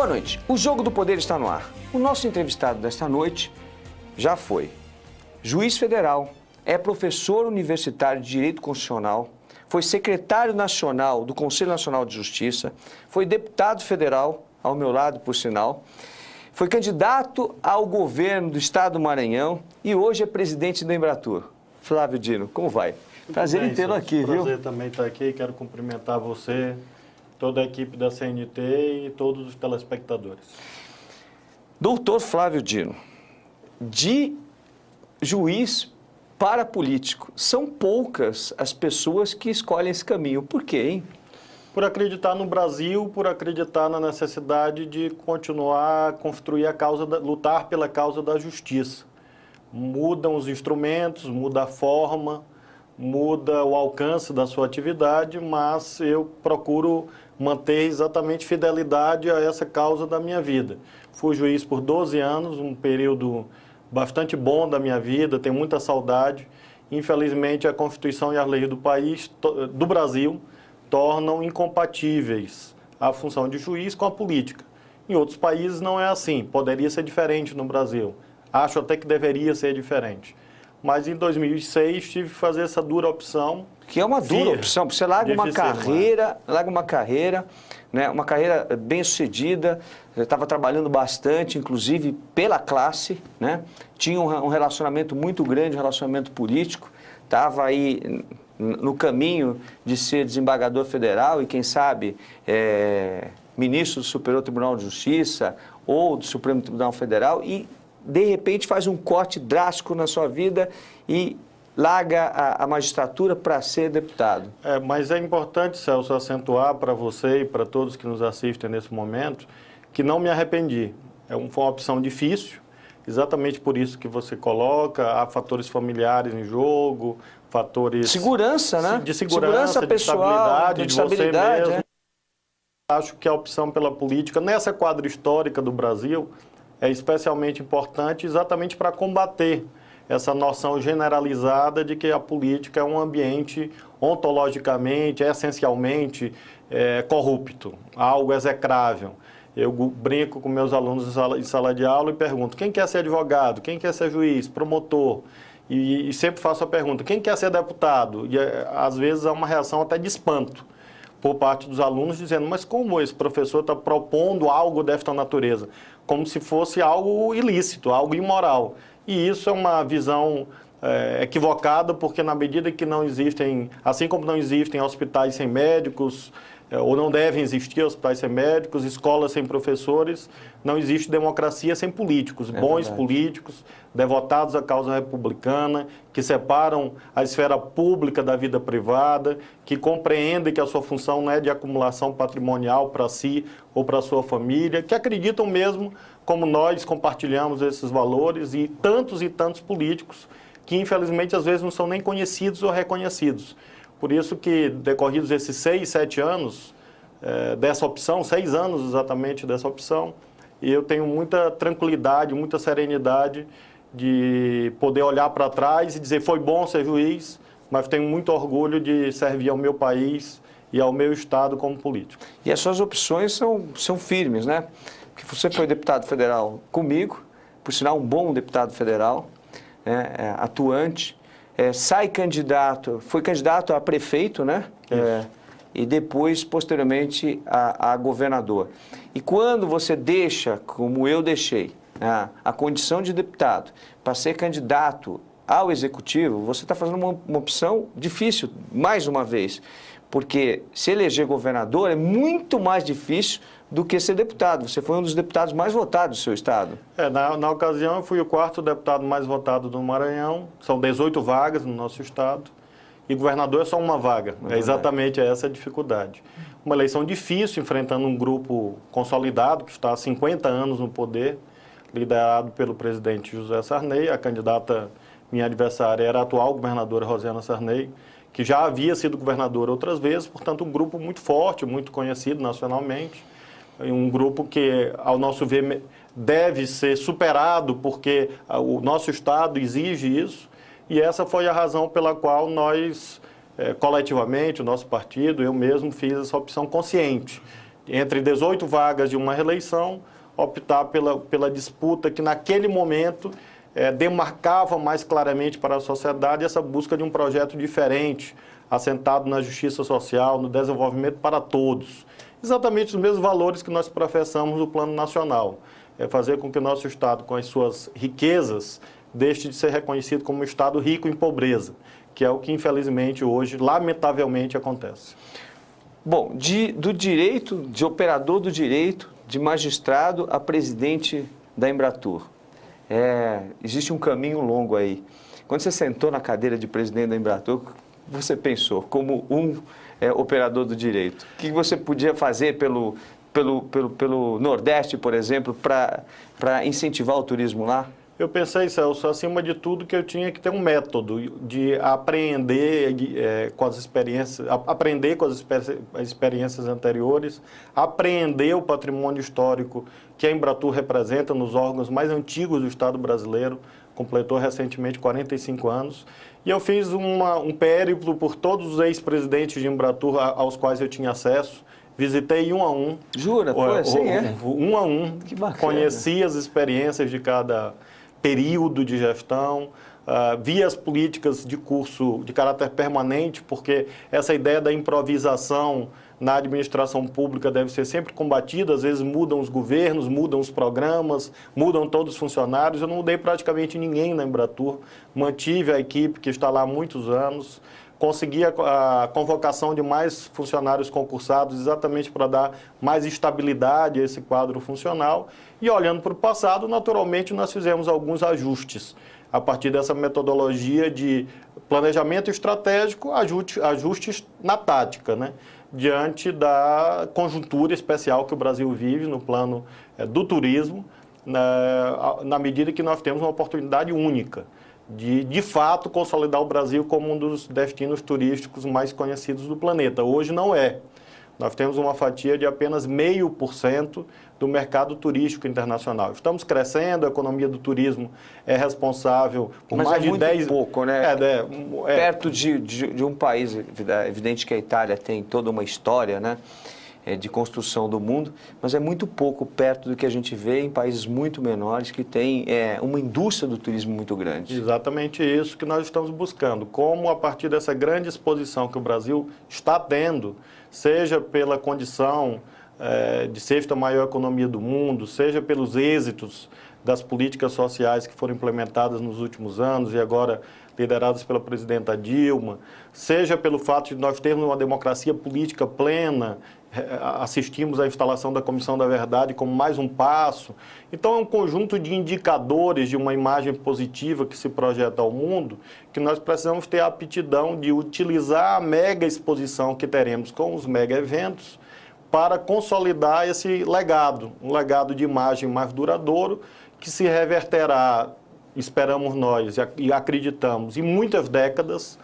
Boa noite. O Jogo do Poder está no ar. O nosso entrevistado desta noite já foi juiz federal, é professor universitário de Direito Constitucional, foi secretário nacional do Conselho Nacional de Justiça, foi deputado federal, ao meu lado, por sinal, foi candidato ao governo do estado do Maranhão e hoje é presidente da Embratur. Flávio Dino, como vai? Prazer em tê-lo aqui, viu? Prazer também estar aqui, quero cumprimentar você, toda a equipe da CNT e todos os telespectadores. Doutor Flávio Dino, de juiz para político, são poucas as pessoas que escolhem esse caminho. Por quê, hein? Por acreditar no Brasil, por acreditar na necessidade de continuar a construir a causa, lutar pela causa da justiça. Mudam os instrumentos, muda a forma, muda o alcance da sua atividade, mas eu procuro manter exatamente fidelidade a essa causa da minha vida. Fui juiz por 12 anos, um período bastante bom da minha vida, tenho muita saudade. Infelizmente, a Constituição e as leis do país, do Brasil, tornam incompatíveis a função de juiz com a política. Em outros países não é assim, poderia ser diferente no Brasil. Acho até que deveria ser diferente. Mas em 2006 tive que fazer essa dura opção. Que é uma dura opção, você larga uma carreira, né, uma carreira bem-sucedida, estava trabalhando bastante, inclusive pela classe, né, tinha um relacionamento muito grande, um relacionamento político, estava aí no caminho de ser desembargador federal e, quem sabe, ministro do Superior Tribunal de Justiça ou do Supremo Tribunal Federal e, de repente, faz um corte drástico na sua vida e larga a magistratura para ser deputado. Mas é importante, Celso, acentuar para você e para todos que nos assistem nesse momento que não me arrependi. Foi uma opção difícil, exatamente por isso que você coloca, há fatores familiares em jogo, fatores... Segurança, né? De segurança pessoal, de estabilidade, de você mesmo. Acho que a opção pela política, nessa quadra histórica do Brasil, é especialmente importante exatamente para combater essa noção generalizada de que a política é um ambiente ontologicamente, essencialmente corrupto, algo execrável. Eu brinco com meus alunos em sala de aula e pergunto, quem quer ser advogado, quem quer ser juiz, promotor? E sempre faço a pergunta, quem quer ser deputado? E às vezes há uma reação até de espanto por parte dos alunos, dizendo, mas como esse professor está propondo algo desta natureza? Como se fosse algo ilícito, algo imoral. E isso é uma visão equivocada, porque na medida que não existem, assim como não existem hospitais sem médicos, ou não devem existir hospitais sem médicos, escolas sem professores, não existe democracia sem políticos, bons políticos, devotados à causa republicana, que separam a esfera pública da vida privada, que compreendem que a sua função não é de acumulação patrimonial para si ou para a sua família, que acreditam mesmo, como nós compartilhamos esses valores, e tantos políticos que infelizmente às vezes não são nem conhecidos ou reconhecidos. Por isso que, decorridos esses 6, 7 anos dessa opção, 6 anos exatamente dessa opção, eu tenho muita tranquilidade, muita serenidade de poder olhar para trás e dizer foi bom ser juiz, mas tenho muito orgulho de servir ao meu país e ao meu estado como político. E as suas opções são firmes, né? Porque você foi deputado federal comigo, por sinal um bom deputado federal, atuante, sai candidato, foi candidato a prefeito, né? E depois, posteriormente, a governador. E quando você deixa, como eu deixei, a condição de deputado para ser candidato ao executivo, você está fazendo uma opção difícil, mais uma vez, porque se eleger governador é muito mais difícil do que ser deputado. Você foi um dos deputados mais votados do seu estado. Na ocasião, eu fui o 4º deputado mais votado do Maranhão, são 18 vagas no nosso estado, e governador é só uma vaga. É exatamente essa a dificuldade. Uma eleição difícil, enfrentando um grupo consolidado, que está há 50 anos no poder, liderado pelo presidente José Sarney. A candidata, minha adversária, era a atual governadora Rosiana Sarney, que já havia sido governadora outras vezes, portanto, um grupo muito forte, muito conhecido nacionalmente, um grupo que, ao nosso ver, deve ser superado, porque o nosso estado exige isso, e essa foi a razão pela qual nós, coletivamente, o nosso partido, eu mesmo fiz essa opção consciente entre 18 vagas de uma reeleição, optar pela disputa que naquele momento demarcava mais claramente para a sociedade essa busca de um projeto diferente, assentado na justiça social, no desenvolvimento para todos. Exatamente os mesmos valores que nós professamos no plano nacional. É fazer com que o nosso Estado, com as suas riquezas, deixe de ser reconhecido como um Estado rico em pobreza, que é o que, infelizmente, hoje, lamentavelmente, acontece. Bom, do direito, de operador do direito, de magistrado a presidente da Embratur. Existe um caminho longo aí. Quando você sentou na cadeira de presidente da Embratur, você pensou como operador do direito? O que você podia fazer pelo Nordeste, por exemplo, para incentivar o turismo lá? Eu pensei, Celso, acima de tudo, que eu tinha que ter um método de aprender com as experiências, aprender com as experiências anteriores, apreender o patrimônio histórico que a Embratur representa nos órgãos mais antigos do Estado brasileiro, completou recentemente 45 anos, e eu fiz um périplo por todos os ex-presidentes de Embratur aos quais eu tinha acesso. Visitei um a um. Jura? Foi assim, um a um. Que bacana. Conheci as experiências de cada período de gestão, vi as políticas de curso de caráter permanente, porque essa ideia da improvisação na administração pública deve ser sempre combatida. Às vezes mudam os governos, mudam os programas, mudam todos os funcionários. Eu não mudei praticamente ninguém na Embratur, mantive a equipe que está lá há muitos anos, consegui a convocação de mais funcionários concursados exatamente para dar mais estabilidade a esse quadro funcional. E olhando para o passado, naturalmente, nós fizemos alguns ajustes a partir dessa metodologia de planejamento estratégico, ajustes na tática, né? Diante da conjuntura especial que o Brasil vive no plano do turismo, na medida que nós temos uma oportunidade única de fato, consolidar o Brasil como um dos destinos turísticos mais conhecidos do planeta. Hoje não é. Nós temos uma fatia de apenas 0,5% do mercado turístico internacional. Estamos crescendo, a economia do turismo é responsável por mais de 10... Mas é muito pouco, né? Perto de um país, é evidente que a Itália tem toda uma história, né? De construção do mundo, mas é muito pouco perto do que a gente vê em países muito menores que têm uma indústria do turismo muito grande. Exatamente isso que nós estamos buscando. Como a partir dessa grande exposição que o Brasil está tendo, seja pela condição de sexta maior economia do mundo, seja pelos êxitos das políticas sociais que foram implementadas nos últimos anos e agora lideradas pela presidenta Dilma, seja pelo fato de nós termos uma democracia política plena, assistimos à instalação da Comissão da Verdade como mais um passo. Então, é um conjunto de indicadores de uma imagem positiva que se projeta ao mundo, que nós precisamos ter a aptidão de utilizar a mega exposição que teremos com os mega eventos para consolidar esse legado, um legado de imagem mais duradouro, que se reverterá, esperamos nós e acreditamos, em muitas décadas,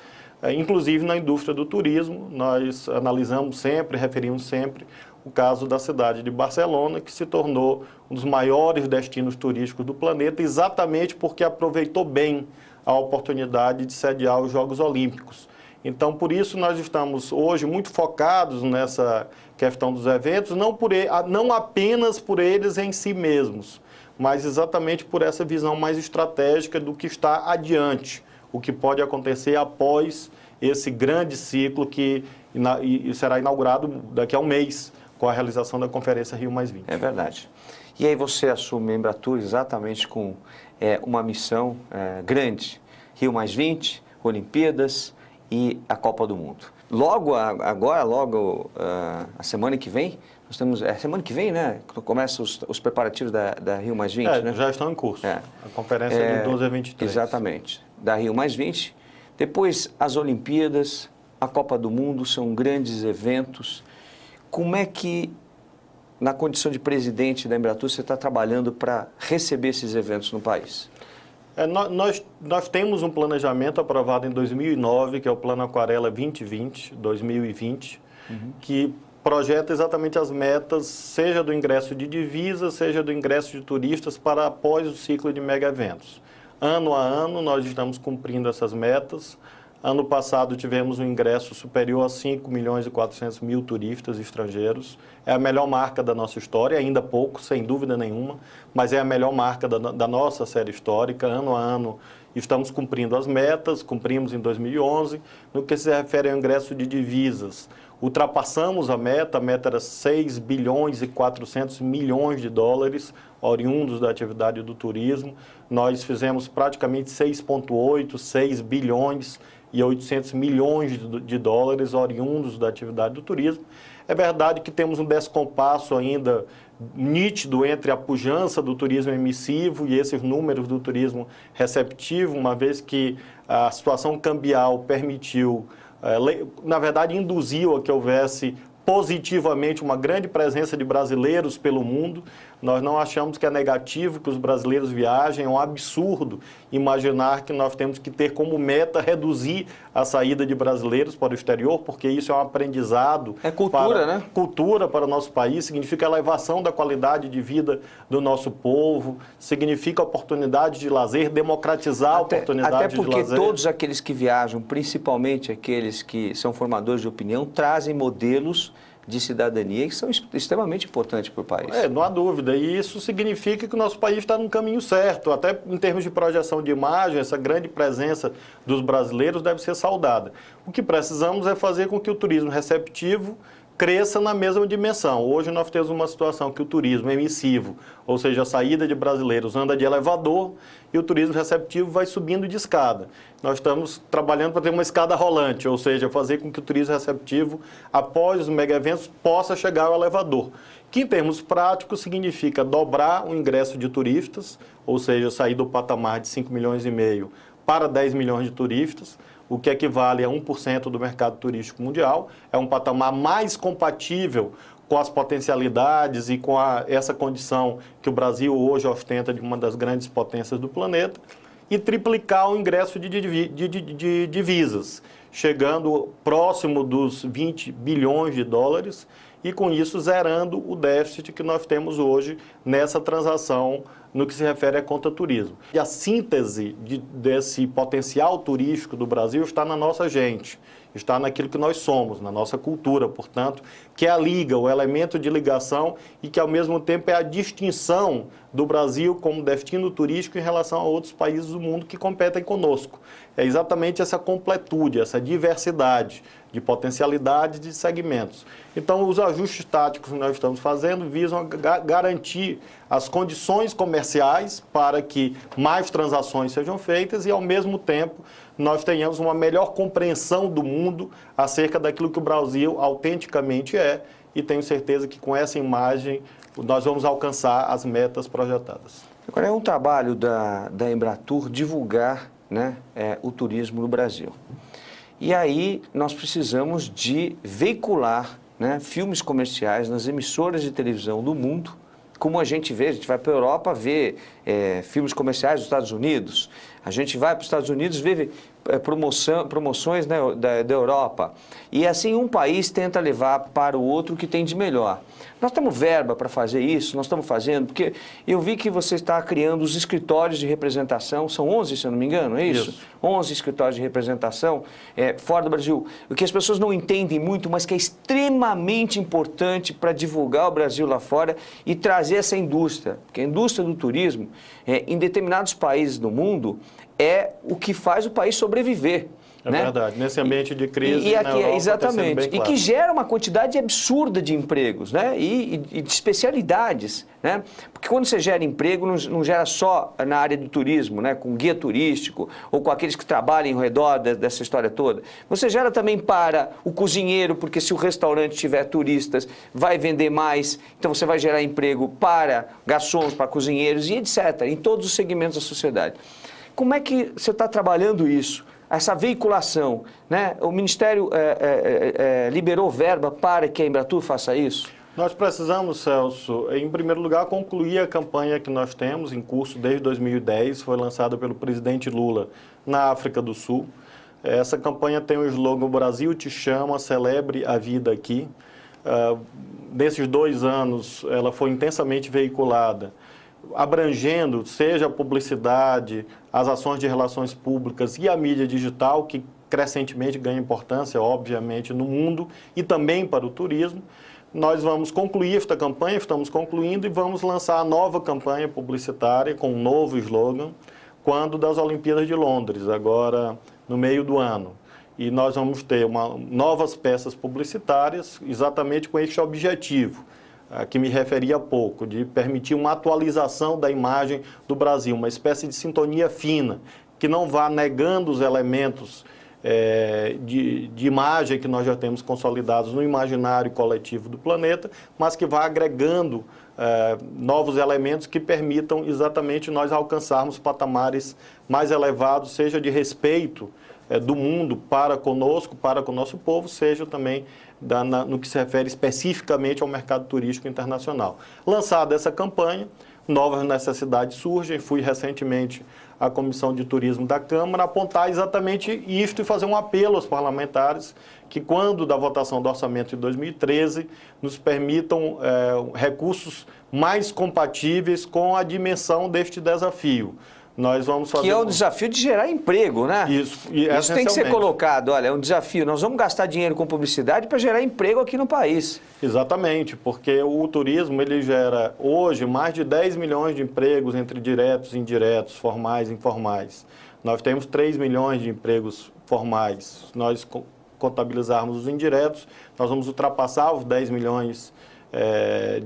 inclusive na indústria do turismo. Nós analisamos sempre, referimos sempre o caso da cidade de Barcelona, que se tornou um dos maiores destinos turísticos do planeta, exatamente porque aproveitou bem a oportunidade de sediar os Jogos Olímpicos. Então, por isso, nós estamos hoje muito focados nessa questão dos eventos, não apenas por eles em si mesmos, mas exatamente por essa visão mais estratégica do que está adiante, o que pode acontecer após esse grande ciclo que será inaugurado daqui a um mês, com a realização da Conferência Rio+20. É verdade. E aí você assume a Embratur exatamente com uma missão grande, Rio+20, Olimpíadas e a Copa do Mundo. Logo a semana que vem, nós temos, semana que vem, né? Começam os preparativos da Rio+20, né? Já estão em curso. A conferência é de 12 a 23. Exatamente. Da Rio+20. Depois, as Olimpíadas, a Copa do Mundo, são grandes eventos. Como é que, na condição de presidente da Embratur, você está trabalhando para receber esses eventos no país? Nós temos um planejamento aprovado em 2009, que é o Plano Aquarela 2020, que projeta exatamente as metas, seja do ingresso de divisas, seja do ingresso de turistas para após o ciclo de mega eventos. Ano a ano, nós estamos cumprindo essas metas. Ano passado tivemos um ingresso superior a 5.400.000 turistas estrangeiros. É a melhor marca da nossa história, ainda pouco, sem dúvida nenhuma, mas é a melhor marca da nossa série histórica. Ano a ano estamos cumprindo as metas, cumprimos em 2011. No que se refere ao ingresso de divisas, ultrapassamos a meta era 6 bilhões e 400 milhões de dólares, oriundos da atividade do turismo. Nós fizemos praticamente 6,8, 6 bilhões e 800 milhões de dólares oriundos da atividade do turismo. É verdade que temos um descompasso ainda nítido entre a pujança do turismo emissivo e esses números do turismo receptivo, uma vez que a situação cambial permitiu, na verdade, induziu a que houvesse positivamente uma grande presença de brasileiros pelo mundo. Nós não achamos que é negativo que os brasileiros viajem, é um absurdo imaginar que nós temos que ter como meta reduzir a saída de brasileiros para o exterior, porque isso é um aprendizado. É cultura, né? Cultura para o nosso país, significa elevação da qualidade de vida do nosso povo, significa oportunidade de lazer, democratizar a oportunidade de lazer. Até porque todos aqueles que viajam, principalmente aqueles que são formadores de opinião, trazem modelos de cidadania que são extremamente importantes para o país. Não há dúvida. E isso significa que o nosso país está no caminho certo. Até em termos de projeção de imagem, essa grande presença dos brasileiros deve ser saudada. O que precisamos é fazer com que o turismo receptivo cresça na mesma dimensão. Hoje nós temos uma situação que o turismo emissivo, ou seja, a saída de brasileiros anda de elevador e o turismo receptivo vai subindo de escada. Nós estamos trabalhando para ter uma escada rolante, ou seja, fazer com que o turismo receptivo, após os mega-eventos, possa chegar ao elevador. Que, em termos práticos, significa dobrar o ingresso de turistas, ou seja, sair do patamar de 5,5 milhões para 10 milhões de turistas, o que equivale a 1% do mercado turístico mundial. É um patamar mais compatível com as potencialidades e com essa condição que o Brasil hoje ostenta de uma das grandes potências do planeta, e triplicar o ingresso de divisas, chegando próximo dos 20 bilhões de dólares, e com isso zerando o déficit que nós temos hoje nessa transação no que se refere à conta turismo. E a síntese desse potencial turístico do Brasil está na nossa gente, está naquilo que nós somos, na nossa cultura, portanto, que é a liga, o elemento de ligação e que, ao mesmo tempo, é a distinção do Brasil como destino turístico em relação a outros países do mundo que competem conosco. É exatamente essa completude, essa diversidade de potencialidades de segmentos. Então, os ajustes táticos que nós estamos fazendo visam garantir as condições comerciais para que mais transações sejam feitas e, ao mesmo tempo, nós tenhamos uma melhor compreensão do mundo acerca daquilo que o Brasil autenticamente é, e tenho certeza que com essa imagem nós vamos alcançar as metas projetadas. Agora, é um trabalho da Embratur divulgar, né, o turismo no Brasil. E aí nós precisamos de veicular, né, filmes comerciais nas emissoras de televisão do mundo, como a gente vê, a gente vai para a Europa ver filmes comerciais dos Estados Unidos, a gente vai para os Estados Unidos ver promoções, né, da Europa, e assim um país tenta levar para o outro o que tem de melhor. Nós temos verba para fazer isso, nós estamos fazendo, porque eu vi que você está criando os escritórios de representação, são 11, se eu não me engano, é isso? 11 escritórios de representação fora do Brasil, o que as pessoas não entendem muito, mas que é extremamente importante para divulgar o Brasil lá fora e trazer essa indústria, porque a indústria do turismo, em determinados países do mundo, é o que faz o país sobreviver. É, né? Verdade, nesse ambiente de crise e aqui, na Europa, exatamente, bem claro. E que gera uma quantidade absurda de empregos, né? E de especialidades, né? Porque quando você gera emprego, não gera só na área do turismo, né? Com guia turístico ou com aqueles que trabalham ao redor dessa história toda. Você gera também para o cozinheiro, porque se o restaurante tiver turistas, vai vender mais, então você vai gerar emprego para garçons, para cozinheiros e etc., em todos os segmentos da sociedade. Como é que você está trabalhando isso? Essa veiculação, né? O Ministério liberou verba para que a Embratur faça isso? Nós precisamos, Celso, em primeiro lugar, concluir a campanha que nós temos em curso desde 2010, foi lançada pelo presidente Lula na África do Sul. Essa campanha tem o slogan "O Brasil te chama, celebre a vida aqui". Nesses 2 anos, ela foi intensamente veiculada, abrangendo, seja a publicidade, as ações de relações públicas e a mídia digital, que crescentemente ganha importância, obviamente, no mundo e também para o turismo. Nós vamos concluir esta campanha, estamos concluindo, e vamos lançar a nova campanha publicitária com um novo slogan, quando das Olimpíadas de Londres, agora no meio do ano. E nós vamos ter novas peças publicitárias exatamente com este objetivo, que me referi há pouco, de permitir uma atualização da imagem do Brasil, uma espécie de sintonia fina, que não vá negando os elementos de imagem que nós já temos consolidados no imaginário coletivo do planeta, mas que vá agregando novos elementos que permitam exatamente nós alcançarmos patamares mais elevados, seja de respeito do mundo para conosco, para com o nosso povo, seja também no que se refere especificamente ao mercado turístico internacional. Lançada essa campanha, novas necessidades surgem. Fui recentemente à Comissão de Turismo da Câmara apontar exatamente isto e fazer um apelo aos parlamentares que, quando da votação do orçamento de 2013, nos permitam recursos mais compatíveis com a dimensão deste desafio. Nós vamos fazer... Que é o desafio de gerar emprego, né? Isso tem que ser colocado, olha, é um desafio. Nós vamos gastar dinheiro com publicidade para gerar emprego aqui no país. Exatamente, porque o turismo ele gera hoje mais de 10 milhões de empregos entre diretos e indiretos, formais e informais. Nós temos 3 milhões de empregos formais. Se nós contabilizarmos os indiretos, nós vamos ultrapassar os 10 milhões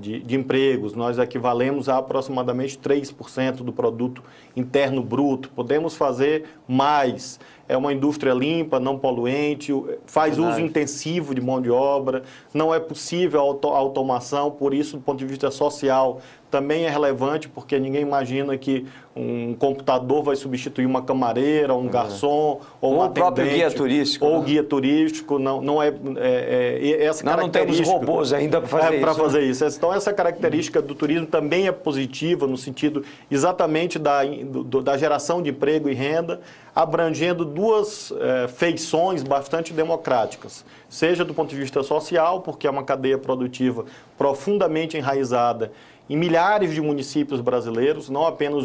de empregos. Nós equivalemos a aproximadamente 3% do produto interno bruto. Podemos fazer mais. É uma indústria limpa, não poluente, faz uso intensivo de mão de obra, não é possível a automação, por isso, do ponto de vista social, também é relevante, porque ninguém imagina que um computador vai substituir uma camareira, um garçom, ou um atendente, próprio guia turístico. Ou guia turístico, não é essa característica. Não temos robôs ainda para fazer isso. Para fazer isso. Então, essa característica do turismo também é positiva, no sentido exatamente da geração de emprego e renda, abrangendo duas feições bastante democráticas, seja do ponto de vista social, porque é uma cadeia produtiva profundamente enraizada em milhares de municípios brasileiros, não apenas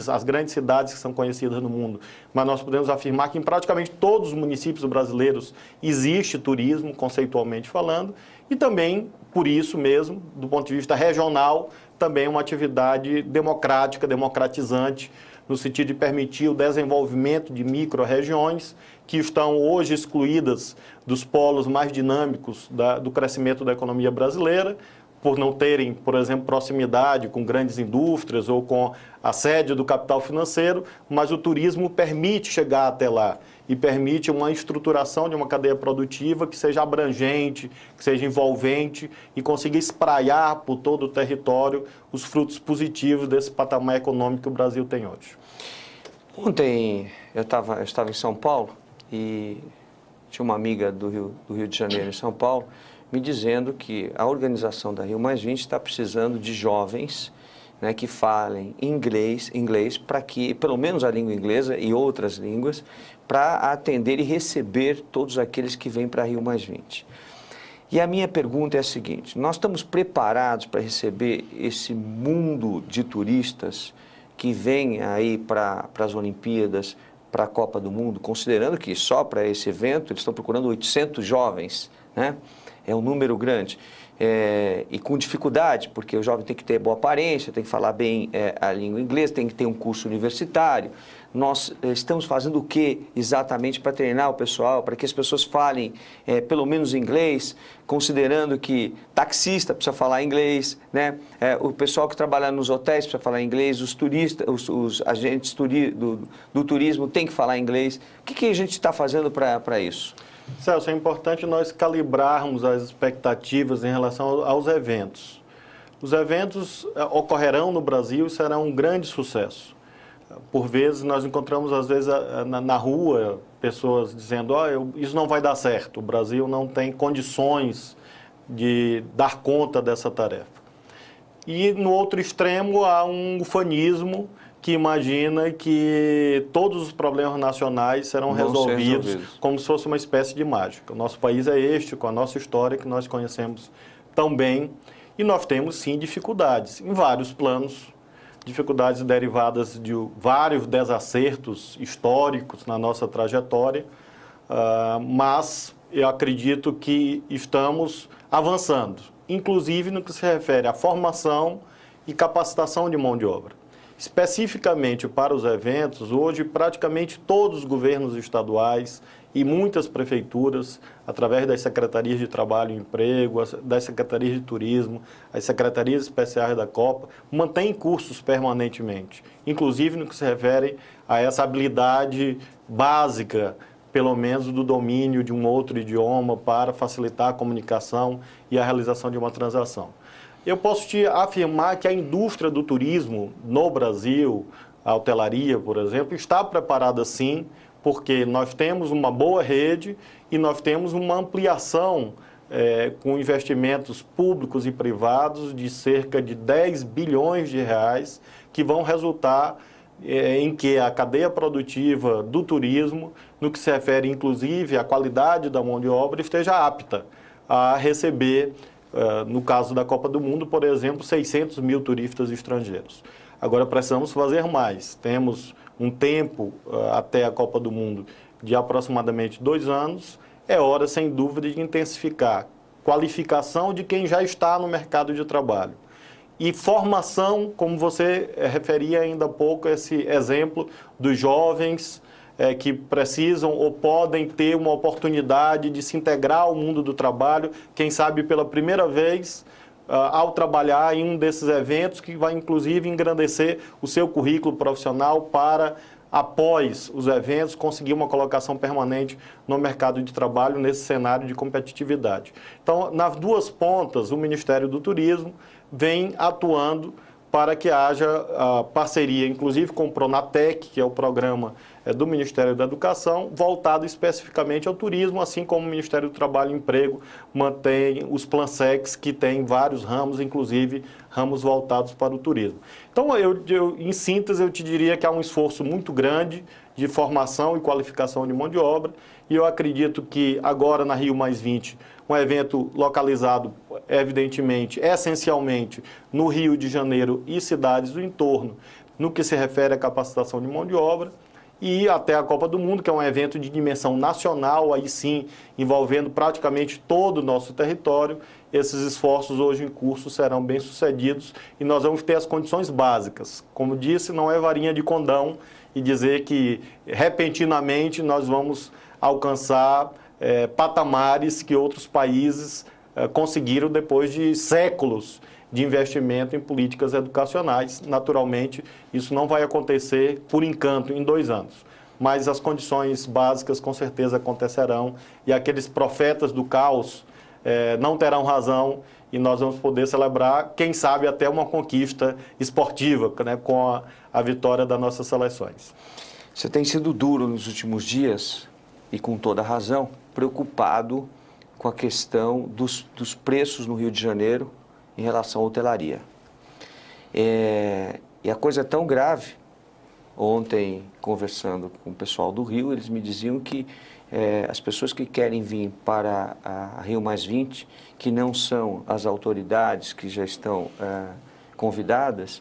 as grandes cidades que são conhecidas no mundo, mas nós podemos afirmar que em praticamente todos os municípios brasileiros existe turismo, conceitualmente falando, e também, por isso mesmo, do ponto de vista regional, também uma atividade democrática, democratizante, no sentido de permitir o desenvolvimento de micro-regiões que estão hoje excluídas dos polos mais dinâmicos do crescimento da economia brasileira, por não terem, por exemplo, proximidade com grandes indústrias ou com a sede do capital financeiro, mas o turismo permite chegar até lá e permite uma estruturação de uma cadeia produtiva que seja abrangente, que seja envolvente e consiga espraiar por todo o território os frutos positivos desse patamar econômico que o Brasil tem hoje. Ontem eu estava em São Paulo e tinha uma amiga do Rio de Janeiro, em São Paulo, me dizendo que a organização da Rio+20 está precisando de jovens, né, que falem inglês para que, pelo menos a língua inglesa e outras línguas, para atender e receber todos aqueles que vêm para Rio+20. E a minha pergunta é a seguinte: nós estamos preparados para receber esse mundo de turistas que vem aí para as Olimpíadas, para a Copa do Mundo, considerando que só para esse evento eles estão procurando 800 jovens, né? É um número grande, e com dificuldade, porque o jovem tem que ter boa aparência, tem que falar bem a língua inglesa, tem que ter um curso universitário. Nós estamos fazendo o que exatamente para treinar o pessoal, para que as pessoas falem pelo menos inglês, considerando que taxista precisa falar inglês, né? O pessoal que trabalha nos hotéis precisa falar inglês, os turistas, os agentes do turismo têm que falar inglês. O que a gente está fazendo para isso? Celso, é importante nós calibrarmos as expectativas em relação aos eventos. Os eventos ocorrerão no Brasil e serão um grande sucesso. Por vezes, nós encontramos, às vezes, na rua, pessoas dizendo: isso não vai dar certo, o Brasil não tem condições de dar conta dessa tarefa. E, no outro extremo, há um ufanismo que imagina que todos os problemas nacionais serão resolvidos como se fosse uma espécie de mágica. O nosso país é este, com a nossa história, que nós conhecemos tão bem, e nós temos, sim, dificuldades em vários planos, dificuldades derivadas de vários desacertos históricos na nossa trajetória, mas eu acredito que estamos avançando, inclusive no que se refere à formação e capacitação de mão de obra. Especificamente para os eventos, hoje praticamente todos os governos estaduais e muitas prefeituras, através das secretarias de trabalho e emprego, das secretarias de turismo, as secretarias especiais da Copa, mantêm cursos permanentemente, inclusive no que se refere a essa habilidade básica, pelo menos do domínio de um outro idioma para facilitar a comunicação e a realização de uma transação. Eu posso te afirmar que a indústria do turismo no Brasil, a hotelaria, por exemplo, está preparada sim, porque nós temos uma boa rede e nós temos uma ampliação com investimentos públicos e privados de cerca de 10 bilhões de reais, que vão resultar em que a cadeia produtiva do turismo, no que se refere inclusive à qualidade da mão de obra, esteja apta a receber, no caso da Copa do Mundo, por exemplo, 600 mil turistas estrangeiros. Agora precisamos fazer mais. Temos um tempo até a Copa do Mundo de aproximadamente 2 anos. É hora, sem dúvida, de intensificar qualificação de quem já está no mercado de trabalho. E formação, como você referia ainda há pouco, esse exemplo dos jovens que precisam ou podem ter uma oportunidade de se integrar ao mundo do trabalho, quem sabe pela primeira vez, ao trabalhar em um desses eventos, que vai inclusive engrandecer o seu currículo profissional para, após os eventos, conseguir uma colocação permanente no mercado de trabalho nesse cenário de competitividade. Então, nas duas pontas, o Ministério do Turismo vem atuando para que haja parceria, inclusive com o Pronatec, que é o programa do Ministério da Educação, voltado especificamente ao turismo, assim como o Ministério do Trabalho e Emprego mantém os Plansecs, que tem vários ramos, inclusive ramos voltados para o turismo. Então, em síntese, eu te diria que há um esforço muito grande de formação e qualificação de mão de obra, e eu acredito que agora na Rio+20, um evento localizado, evidentemente, essencialmente no Rio de Janeiro e cidades do entorno, no que se refere à capacitação de mão de obra, e até a Copa do Mundo, que é um evento de dimensão nacional, aí sim, envolvendo praticamente todo o nosso território. Esses esforços hoje em curso serão bem-sucedidos e nós vamos ter as condições básicas. Como disse, não é varinha de condão e dizer que repentinamente nós vamos alcançar patamares que outros países conseguiram depois de séculos de investimento em políticas educacionais. Naturalmente, isso não vai acontecer por encanto em 2 anos, mas as condições básicas com certeza acontecerão e aqueles profetas do caos não terão razão e nós vamos poder celebrar, quem sabe, até uma conquista esportiva, né, com a vitória das nossas seleções. Você tem sido duro nos últimos dias, e com toda razão, preocupado com a questão dos preços no Rio de Janeiro em relação à hotelaria. E a coisa é tão grave. Ontem, conversando com o pessoal do Rio, eles me diziam que as pessoas que querem vir para a Rio+20, que não são as autoridades que já estão convidadas,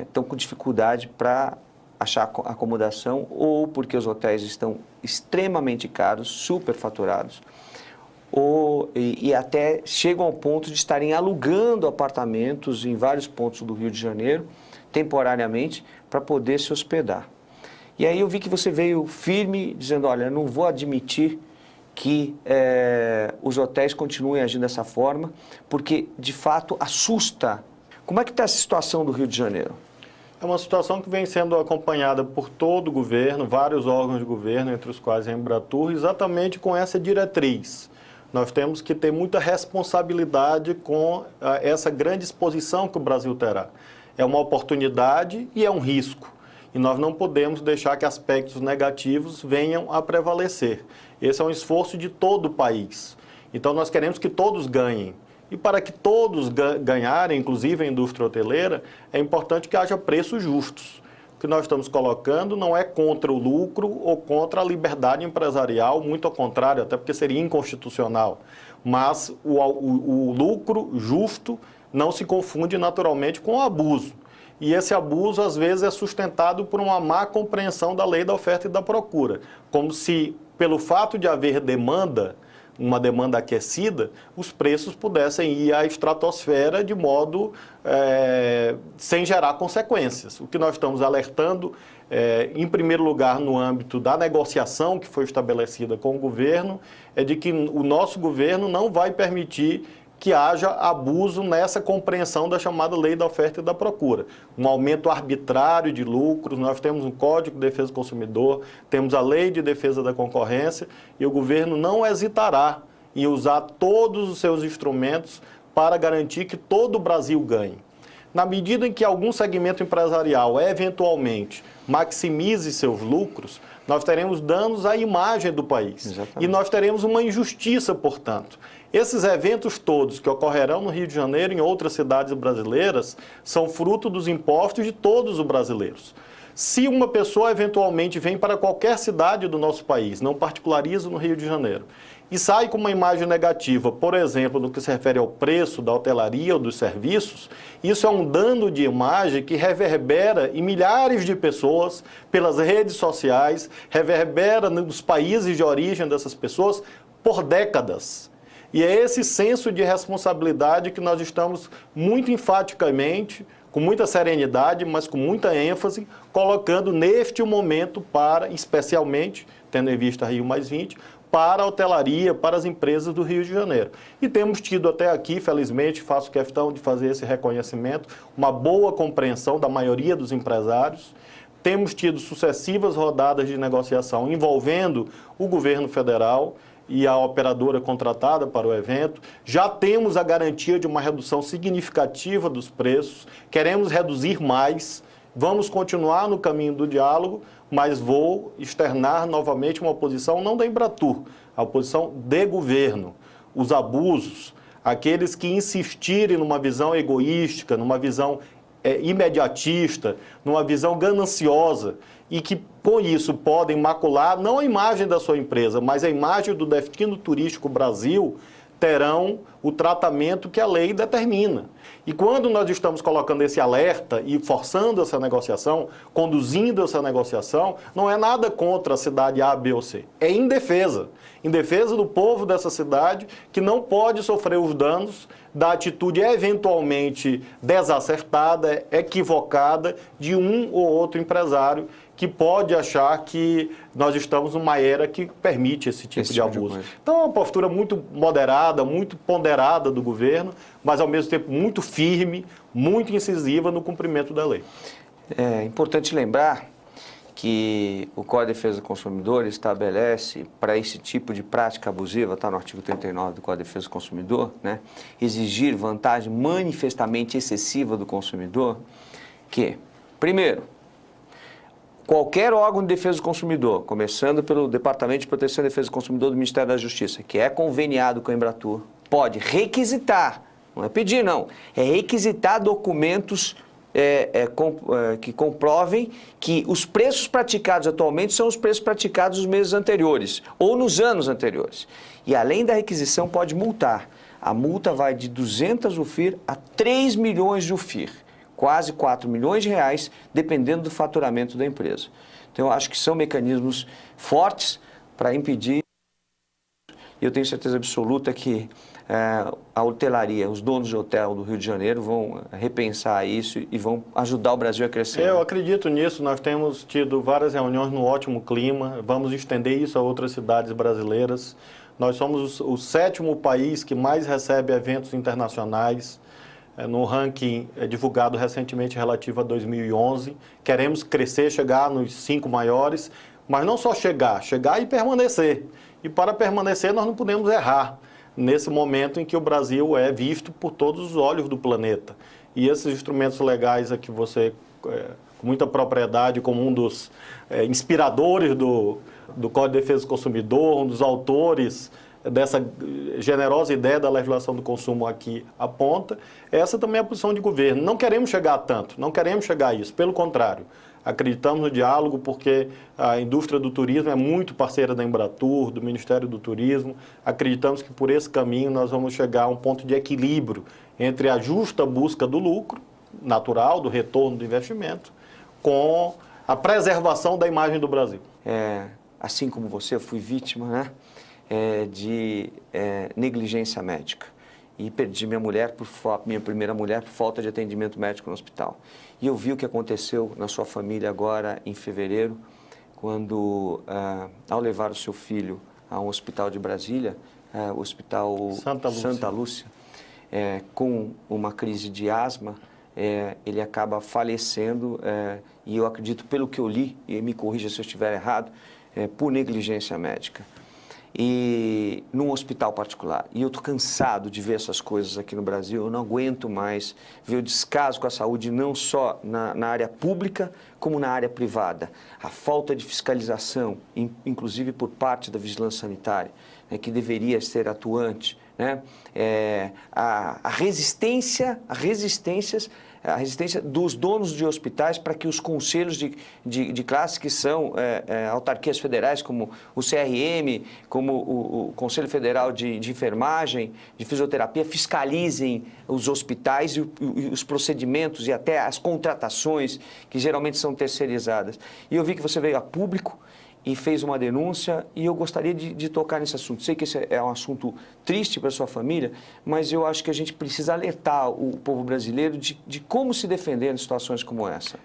estão com dificuldade para achar acomodação, ou porque os hotéis estão extremamente caros, superfaturados, e até chegam ao ponto de estarem alugando apartamentos em vários pontos do Rio de Janeiro, temporariamente, para poder se hospedar. E aí eu vi que você veio firme, dizendo, olha, não vou admitir que os hotéis continuem agindo dessa forma, porque, de fato, assusta. Como é que está essa situação do Rio de Janeiro? É uma situação que vem sendo acompanhada por todo o governo, vários órgãos de governo, entre os quais a Embratur, exatamente com essa diretriz. Nós temos que ter muita responsabilidade com essa grande exposição que o Brasil terá. É uma oportunidade e é um risco. E nós não podemos deixar que aspectos negativos venham a prevalecer. Esse é um esforço de todo o país. Então nós queremos que todos ganhem. E para que todos ganharem, inclusive a indústria hoteleira, é importante que haja preços justos. O que nós estamos colocando não é contra o lucro ou contra a liberdade empresarial, muito ao contrário, até porque seria inconstitucional. Mas o lucro justo não se confunde naturalmente com o abuso. e esse abuso às vezes é sustentado por uma má compreensão da lei da oferta e da procura, como se pelo fato de haver demanda, uma demanda aquecida, os preços pudessem ir à estratosfera de modo sem gerar consequências. O que nós estamos alertando, em primeiro lugar, no âmbito da negociação que foi estabelecida com o governo, é de que o nosso governo não vai permitir que haja abuso nessa compreensão da chamada lei da oferta e da procura. Um aumento arbitrário de lucros, nós temos um Código de Defesa do Consumidor, temos a Lei de Defesa da Concorrência e o governo não hesitará em usar todos os seus instrumentos para garantir que todo o Brasil ganhe. Na medida em que algum segmento empresarial eventualmente maximize seus lucros, nós teremos danos à imagem do país. Exatamente. E nós teremos uma injustiça, portanto. Esses eventos todos que ocorrerão no Rio de Janeiro e em outras cidades brasileiras são fruto dos impostos de todos os brasileiros. Se uma pessoa eventualmente vem para qualquer cidade do nosso país, não particulariza no Rio de Janeiro, e sai com uma imagem negativa, por exemplo, no que se refere ao preço da hotelaria ou dos serviços, isso é um dano de imagem que reverbera em milhares de pessoas pelas redes sociais, reverbera nos países de origem dessas pessoas por décadas. E é esse senso de responsabilidade que nós estamos muito enfaticamente, com muita serenidade, mas com muita ênfase, colocando neste momento para, especialmente, tendo em vista Rio+20, para a hotelaria, para as empresas do Rio de Janeiro. E temos tido até aqui, felizmente, faço questão de fazer esse reconhecimento, uma boa compreensão da maioria dos empresários. Temos tido sucessivas rodadas de negociação envolvendo o governo federal e a operadora contratada para o evento. Já temos a garantia de uma redução significativa dos preços, queremos reduzir mais, vamos continuar no caminho do diálogo, mas vou externar novamente uma posição não da Embratur, a posição de governo. Os abusos, aqueles que insistirem numa visão egoística, numa visão imediatista, numa visão gananciosa, e que com isso podem macular não a imagem da sua empresa, mas a imagem do destino turístico Brasil, terão o tratamento que a lei determina. E quando nós estamos colocando esse alerta e forçando essa negociação, conduzindo essa negociação, não é nada contra a cidade A, B ou C. É em defesa do povo dessa cidade que não pode sofrer os danos da atitude eventualmente desacertada, equivocada de um ou outro empresário que pode achar que nós estamos numa era que permite esse tipo de abuso. Então é uma postura muito moderada, muito ponderada do governo, mas ao mesmo tempo muito firme, muito incisiva no cumprimento da lei. É importante lembrar que o Código de Defesa do Consumidor estabelece para esse tipo de prática abusiva, está no artigo 39 do Código de Defesa do Consumidor, né, exigir vantagem manifestamente excessiva do consumidor, que, primeiro, qualquer órgão de defesa do consumidor, começando pelo Departamento de Proteção e Defesa do Consumidor do Ministério da Justiça, que é conveniado com a Embratur, pode requisitar, não é pedir não, é requisitar documentos que comprovem que os preços praticados atualmente são os preços praticados nos meses anteriores ou nos anos anteriores. E além da requisição pode multar. A multa vai de 200 UFIR a 3 milhões de UFIR. Quase 4 milhões de reais, dependendo do faturamento da empresa. Então, eu acho que são mecanismos fortes para impedir. E eu tenho certeza absoluta que a hotelaria, os donos de hotel do Rio de Janeiro vão repensar isso e vão ajudar o Brasil a crescer. Eu acredito nisso, nós temos tido várias reuniões no ótimo clima, vamos estender isso a outras cidades brasileiras. Nós somos o 7º país que mais recebe eventos internacionais, no ranking divulgado recentemente relativo a 2011. Queremos crescer, chegar nos 5 maiores, mas não só chegar e permanecer. E para permanecer nós não podemos errar nesse momento em que o Brasil é visto por todos os olhos do planeta. E esses instrumentos legais aqui você, com muita propriedade, como um dos inspiradores do Código de Defesa do Consumidor, um dos autores dessa generosa ideia da legislação do consumo aqui aponta, essa também é a posição de governo. Não queremos chegar a tanto, não queremos chegar a isso, pelo contrário. Acreditamos no diálogo porque a indústria do turismo é muito parceira da Embratur, do Ministério do Turismo. Acreditamos que por esse caminho nós vamos chegar a um ponto de equilíbrio entre a justa busca do lucro, natural do retorno do investimento com a preservação da imagem do Brasil. Assim como você, eu fui vítima, né, de negligência médica. E perdi minha primeira mulher, por falta de atendimento médico no hospital. E eu vi o que aconteceu na sua família agora, em fevereiro, quando, ao levar o seu filho a um hospital de Brasília, o Hospital Santa Lúcia, com uma crise de asma, ele acaba falecendo, e eu acredito, pelo que eu li, e me corrija se eu estiver errado, por negligência médica. E num hospital particular. E eu estou cansado de ver essas coisas aqui no Brasil, eu não aguento mais ver o descaso com a saúde, não só na área pública, como na área privada. A falta de fiscalização, inclusive por parte da vigilância sanitária, né, que deveria ser atuante, né? A resistência dos donos de hospitais para que os conselhos de classe, que são autarquias federais, como o CRM, como o Conselho Federal de Enfermagem, de Fisioterapia, fiscalizem os hospitais e os procedimentos e até as contratações, que geralmente são terceirizadas. E eu vi que você veio a público e fez uma denúncia, e eu gostaria de tocar nesse assunto. Sei que esse é um assunto triste para a sua família, mas eu acho que a gente precisa alertar o povo brasileiro de como se defender em situações como essa.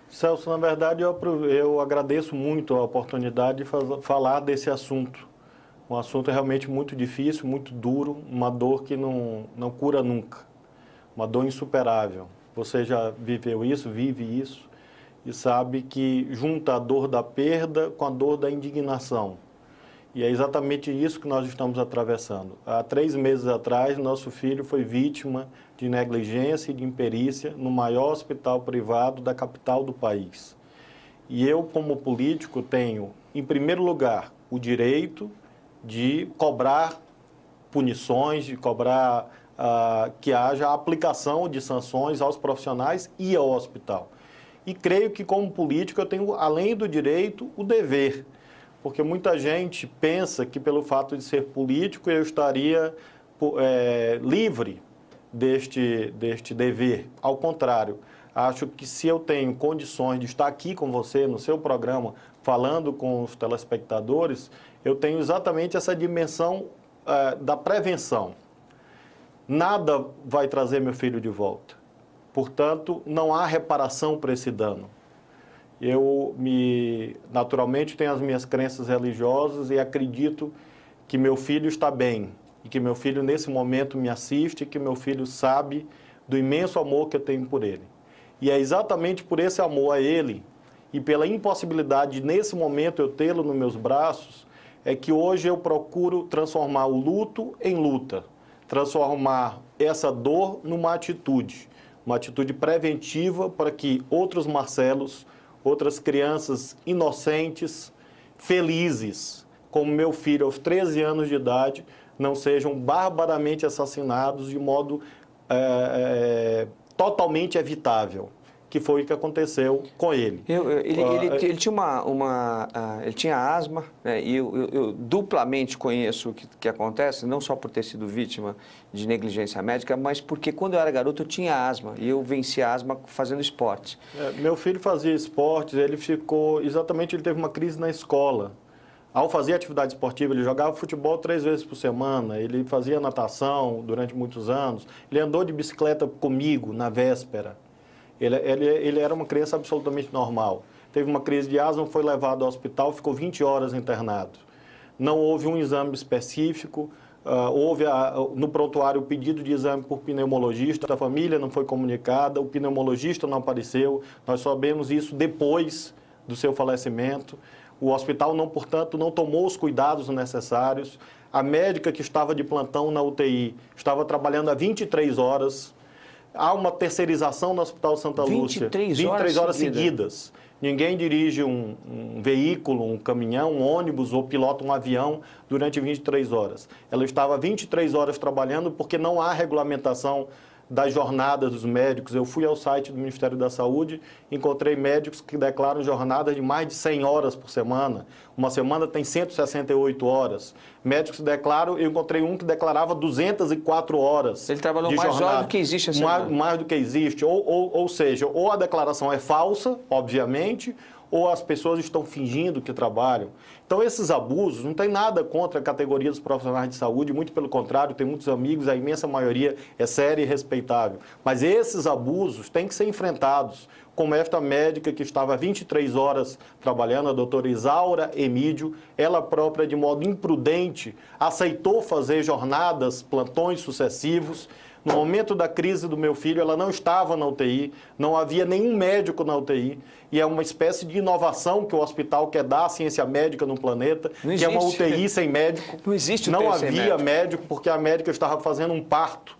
Celso, na verdade, eu agradeço muito a oportunidade de falar desse assunto. Um assunto realmente muito difícil, muito duro, uma dor que não cura nunca, uma dor insuperável. Você já viveu isso, vive isso, e sabe que junta a dor da perda com a dor da indignação. E é exatamente isso que nós estamos atravessando. Há 3 meses atrás, nosso filho foi vítima de negligência e de imperícia no maior hospital privado da capital do país. E eu, como político, tenho, em primeiro lugar, o direito de cobrar punições, de cobrar que haja a aplicação de sanções aos profissionais e ao hospital. E creio que, como político, eu tenho, além do direito, o dever. Porque muita gente pensa que, pelo fato de ser político, eu estaria livre deste dever. Ao contrário, acho que se eu tenho condições de estar aqui com você, no seu programa, falando com os telespectadores, eu tenho exatamente essa dimensão da prevenção. Nada vai trazer meu filho de volta. Portanto, não há reparação para esse dano. Eu, naturalmente, tenho as minhas crenças religiosas e acredito que meu filho está bem. E que meu filho, nesse momento, me assiste e que meu filho sabe do imenso amor que eu tenho por ele. E é exatamente por esse amor a ele e pela impossibilidade de, nesse momento, eu tê-lo nos meus braços, é que hoje eu procuro transformar o luto em luta. Transformar essa dor numa atitude preventiva para que outros Marcelos, outras crianças inocentes, felizes, como meu filho aos 13 anos de idade, não sejam barbaramente assassinados de modo totalmente evitável, que foi o que aconteceu com ele. Ele tinha ele tinha asma, né, e eu duplamente conheço o que acontece, não só por ter sido vítima de negligência médica, mas porque quando eu era garoto eu tinha asma, e eu venci a asma fazendo esporte. Meu filho fazia esportes, ele teve uma crise na escola. Ao fazer atividade esportiva, ele jogava futebol 3 vezes por semana, ele fazia natação durante muitos anos, ele andou de bicicleta comigo na véspera. Ele era uma criança absolutamente normal. Teve uma crise de asma, foi levado ao hospital, ficou 20 horas internado. Não houve um exame específico, houve no prontuário o pedido de exame por pneumologista, a família não foi comunicada, o pneumologista não apareceu, nós sabemos isso depois do seu falecimento. O hospital, portanto, não tomou os cuidados necessários. A médica que estava de plantão na UTI estava trabalhando há 23 horas. Há uma terceirização no Hospital Santa Lúcia. 23 horas seguidas. Ninguém dirige um veículo, um caminhão, um ônibus ou pilota um avião durante 23 horas. Ela estava 23 horas trabalhando porque não há regulamentação das jornadas dos médicos. Eu fui ao site do Ministério da Saúde, encontrei médicos que declaram jornadas de mais de 100 horas por semana. Uma semana tem 168 horas. Médicos que declaram, eu encontrei um que declarava 204 horas. Ele trabalhou mais horas do que existe essa semana. Mais do que existe. Ou seja, ou a declaração é falsa, obviamente, ou as pessoas estão fingindo que trabalham. Então, esses abusos, não tem nada contra a categoria dos profissionais de saúde, muito pelo contrário, tem muitos amigos, a imensa maioria é séria e respeitável. Mas esses abusos têm que ser enfrentados, como esta médica que estava 23 horas trabalhando, a doutora Isaura Emídio, ela própria, de modo imprudente, aceitou fazer jornadas, plantões sucessivos. No momento da crise do meu filho, ela não estava na UTI, não havia nenhum médico na UTI, e é uma espécie de inovação que o hospital quer dar à ciência médica no planeta, que é uma UTI sem médico. Não existe UTI sem médico. Não havia médico, porque a médica estava fazendo um parto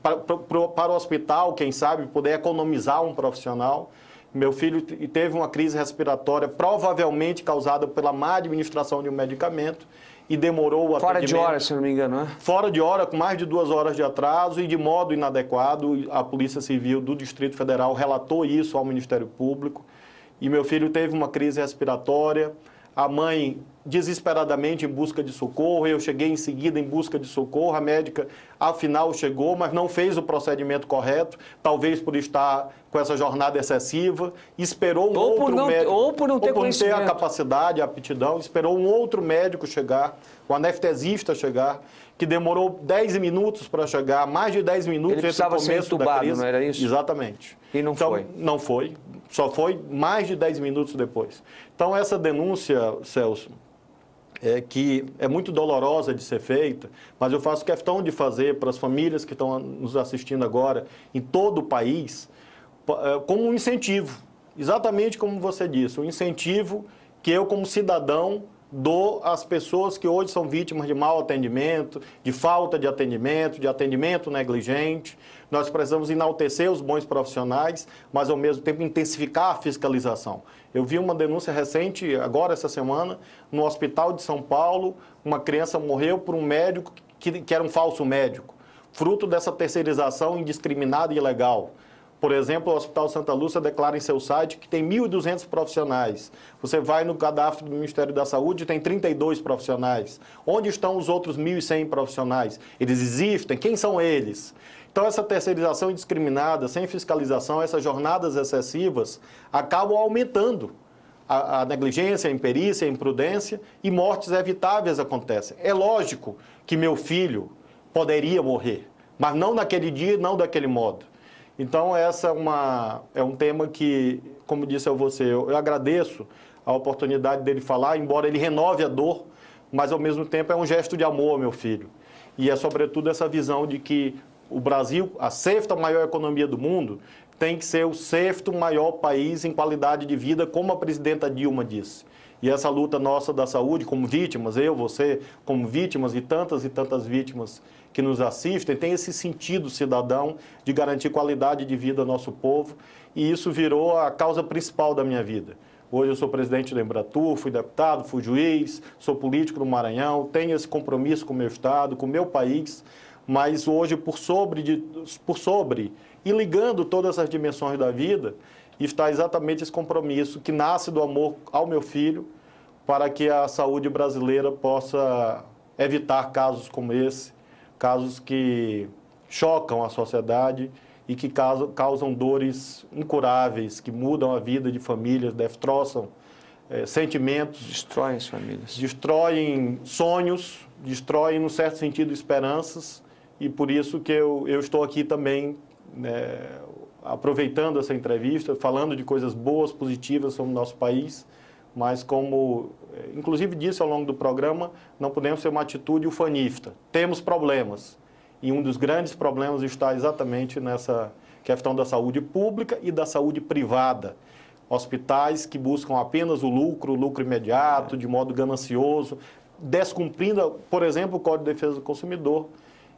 para o hospital, quem sabe, poder economizar um profissional. Meu filho teve uma crise respiratória, provavelmente causada pela má administração de um medicamento, e demorou o atendimento. Fora de hora, se não me engano, não é? Fora de hora, com mais de 2 horas de atraso e de modo inadequado. A Polícia Civil do Distrito Federal relatou isso ao Ministério Público. E meu filho teve uma crise respiratória. A mãe, desesperadamente, em busca de socorro. Eu cheguei em seguida em busca de socorro. A médica, afinal, chegou, mas não fez o procedimento correto, talvez por estar com essa jornada excessiva. Esperou um outro médico, ou por não ter a capacidade, a aptidão. Esperou um outro médico chegar, o anestesista chegar, que demorou 10 minutos para chegar, mais de 10 minutos. Ele precisava ser entubado, não era isso? Exatamente. E não foi? Não foi. Só foi mais de 10 minutos depois. Então, essa denúncia, Celso, que é muito dolorosa de ser feita, mas eu faço questão de fazer para as famílias que estão nos assistindo agora, em todo o país, como um incentivo. Exatamente como você disse, um incentivo que eu, como cidadão, dou às pessoas que hoje são vítimas de mau atendimento, de falta de atendimento negligente. Nós precisamos enaltecer os bons profissionais, mas, ao mesmo tempo, intensificar a fiscalização. Eu vi uma denúncia recente, agora essa semana, no Hospital de São Paulo, uma criança morreu por um médico que era um falso médico, fruto dessa terceirização indiscriminada e ilegal. Por exemplo, o Hospital Santa Lúcia declara em seu site que tem 1.200 profissionais. Você vai no cadastro do Ministério da Saúde e tem 32 profissionais. Onde estão os outros 1.100 profissionais? Eles existem? Quem são eles? Então, essa terceirização indiscriminada, sem fiscalização, essas jornadas excessivas, acabam aumentando a negligência, a imperícia, a imprudência, e mortes evitáveis acontecem. É lógico que meu filho poderia morrer, mas não naquele dia, não daquele modo. Então, essa é um tema que, como disse a você, eu agradeço a oportunidade dele falar, embora ele renove a dor, mas, ao mesmo tempo, é um gesto de amor ao meu filho. E é, sobretudo, essa visão de que o Brasil, a sexta maior economia do mundo, tem que ser o sexto maior país em qualidade de vida, como a presidenta Dilma disse. E essa luta nossa da saúde, como vítimas, eu, você, como vítimas e tantas vítimas que nos assistem, tem esse sentido cidadão de garantir qualidade de vida ao nosso povo, e isso virou a causa principal da minha vida. Hoje eu sou presidente da Embratur, fui deputado, fui juiz, sou político no Maranhão, tenho esse compromisso com o meu estado, com o meu país, mas hoje, por sobre e ligando todas as dimensões da vida, está exatamente esse compromisso que nasce do amor ao meu filho, para que a saúde brasileira possa evitar casos como esse, casos que chocam a sociedade e que causam dores incuráveis, que mudam a vida de famílias, destroçam sentimentos. Destroem as famílias. Destroem sonhos, destroem, num certo sentido, esperanças, e por isso que eu estou aqui também, aproveitando essa entrevista, falando de coisas boas, positivas sobre o nosso país, mas como, inclusive disse ao longo do programa, não podemos ter uma atitude ufanista. Temos problemas, e um dos grandes problemas está exatamente nessa questão da saúde pública e da saúde privada. Hospitais que buscam apenas o lucro imediato, de modo ganancioso, descumprindo, por exemplo, o Código de Defesa do Consumidor.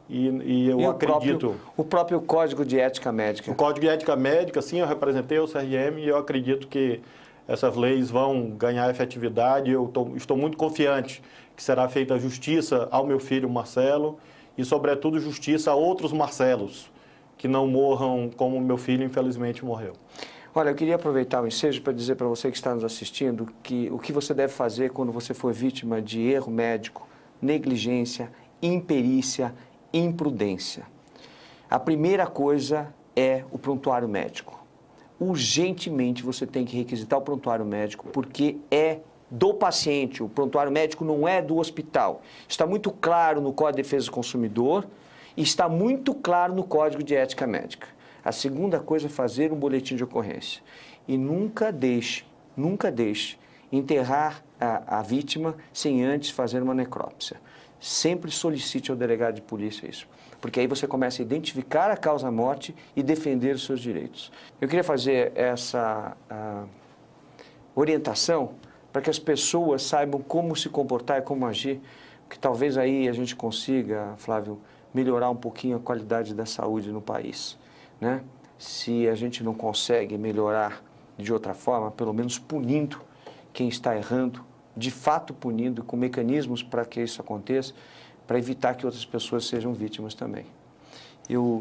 E eu acredito... O próprio Código de Ética Médica. O Código de Ética Médica, sim, eu representei o CRM e eu acredito que essas leis vão ganhar efetividade. Eu estou muito confiante que será feita justiça ao meu filho Marcelo e, sobretudo, justiça a outros Marcelos que não morram como meu filho, infelizmente, morreu. Olha, eu queria aproveitar o ensejo para dizer para você que está nos assistindo que o que você deve fazer quando você for vítima de erro médico, negligência, imperícia, imprudência. A primeira coisa é o prontuário médico. Urgentemente você tem que requisitar o prontuário médico, porque é do paciente, o prontuário médico não é do hospital. Está muito claro no Código de Defesa do Consumidor e está muito claro no Código de Ética Médica. A segunda coisa é fazer um boletim de ocorrência. E nunca deixe enterrar a vítima sem antes fazer uma necrópsia. Sempre solicite ao delegado de polícia isso, porque aí você começa a identificar a causa-morte e defender os seus direitos. Eu queria fazer essa orientação para que as pessoas saibam como se comportar e como agir, porque talvez aí a gente consiga, Flávio, melhorar um pouquinho a qualidade da saúde no país, né? Se a gente não consegue melhorar de outra forma, pelo menos punindo quem está errando, de fato punindo, com mecanismos para que isso aconteça, para evitar que outras pessoas sejam vítimas também.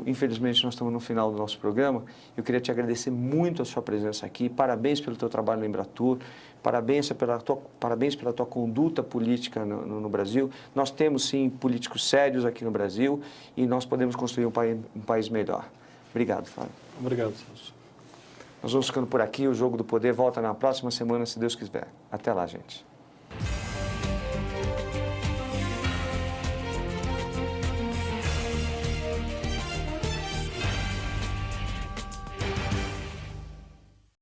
Infelizmente, nós estamos no final do nosso programa. Eu queria te agradecer muito a sua presença aqui. Parabéns pelo teu trabalho no Embratur. Parabéns pela tua conduta política no Brasil. Nós temos, sim, políticos sérios aqui no Brasil e nós podemos construir um país melhor. Obrigado, Flávio. Obrigado, Celso. Nós vamos ficando por aqui. O Jogo do Poder volta na próxima semana, se Deus quiser. Até lá, gente.